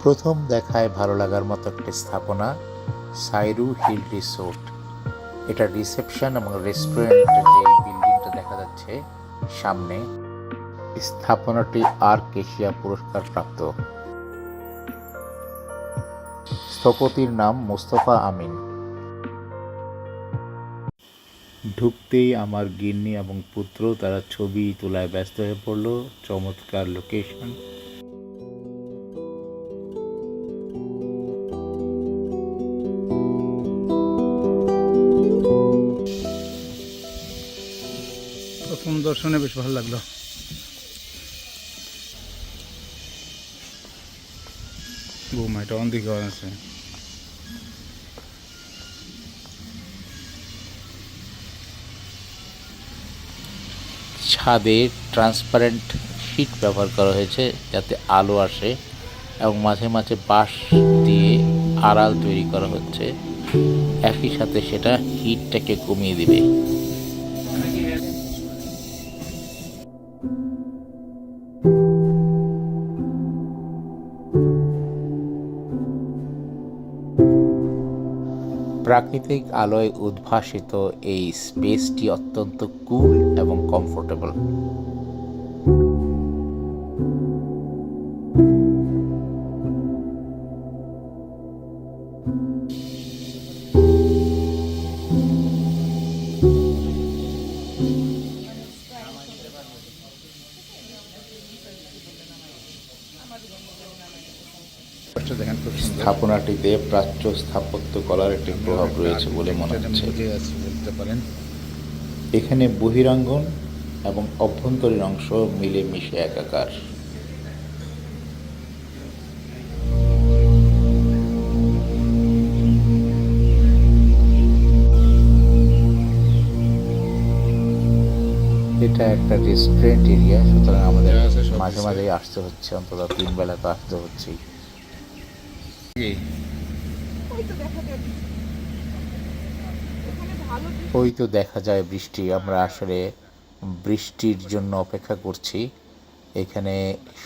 প্রথম দেখায় ভালো লাগার মতো একটি স্থাপনা সাইরু হিল রিসোর্ট। এটা রিসেপশন এবং রেস্টুরেন্টের যে বিল্ডিংটা দেখা যাচ্ছে সামনে, স্থাপনাটি আর্ক এশিয়া পুরস্কার প্রাপ্ত। স্থপতির নাম মোস্তফা আমিন। ঢুকতেই আমার গিন্নি এবং পুত্র তারা ছবি তোলায় ব্যস্ত হয়ে পড়ল। চমৎকার লোকেশন। প্রথম দর্শনে বেশ ভালো লাগলো। এটা অন্যদিকে আছে। ছাদে ট্রান্সপারেন্ট শীট ব্যবহার করা হয়েছে যাতে আলো আসে, এবং মাঝে মাঝে বাঁশ দিয়ে আড়াল তৈরি করা হচ্ছে। একই সাথে সেটা হিটটাকে কমিয়ে দিবে। প্রাকৃতিক আলোয় উদ্ভাসিত এই স্পেসটি অত্যন্ত কুল এবং কমফোর্টেবল। স্থাপনাটিতে প্রাচ্য স্থাপত্য কলার একটি প্রভাব রয়েছে বলে মনে হচ্ছে। বলতে পারেন এখানে বহিরাঙ্গন এবং অভ্যন্তরীণ অংশ মিলে মিশে একাকার। এটা একটা রেস্টুরেন্ট এরিয়া, সুতরাং আমাদের মাঝে মাঝেই আসতে হচ্ছে, অন্তত 3 বেলা তো আসতে হচ্ছেই। ওই তো দেখা যায় বৃষ্টি। আমরা আসলে বৃষ্টির জন্য অপেক্ষা করছি। এখানে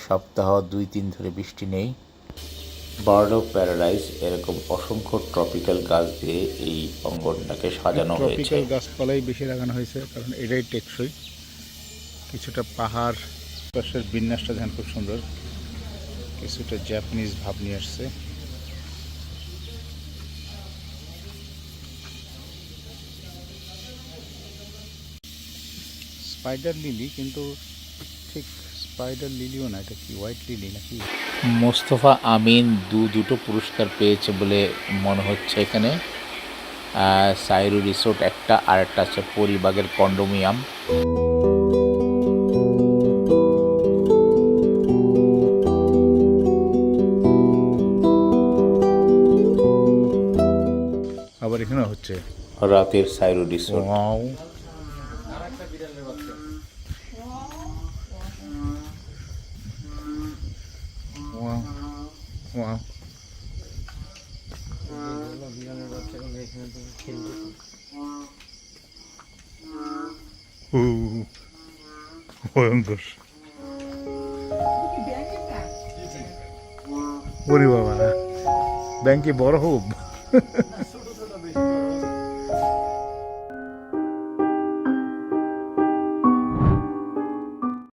সপ্তাহ 2-3 ধরে বৃষ্টি নেই। বার্ড অফ প্যারাডাইস, এরকম অসংখ্য ট্রপিক্যাল গাছ দিয়ে এই অঙ্গনটাকে সাজানো হয়েছে। ট্রপিক্যাল গাছপালাই বেশি লাগানো হয়েছে, কারণ এটাই টেকসই। কিছুটা পাহাড়, পাশের বিন্যাসটা দেখেন খুব সুন্দর, কিছুটা জাপানিজ ভাব নিয়ে আসছে। স্পাইডার লিলি, কিন্তু ঠিক স্পাইডার লিলিও না, এটা কি হোয়াইট লিলি নাকি? মোস্তফা আমিন দুটো পুরস্কার পেয়েছে বলে মনে হচ্ছে এখানে। সাইরু রিসোর্ট একটা, আর একটা আছে পরিবাগের কন্ডোমিয়াম। আবার এখানে হচ্ছে রাতের সাইরু রিসোর্ট। ভয়ঙ্কর। ওরে বাবা, ব্যাংকে বড় হোক।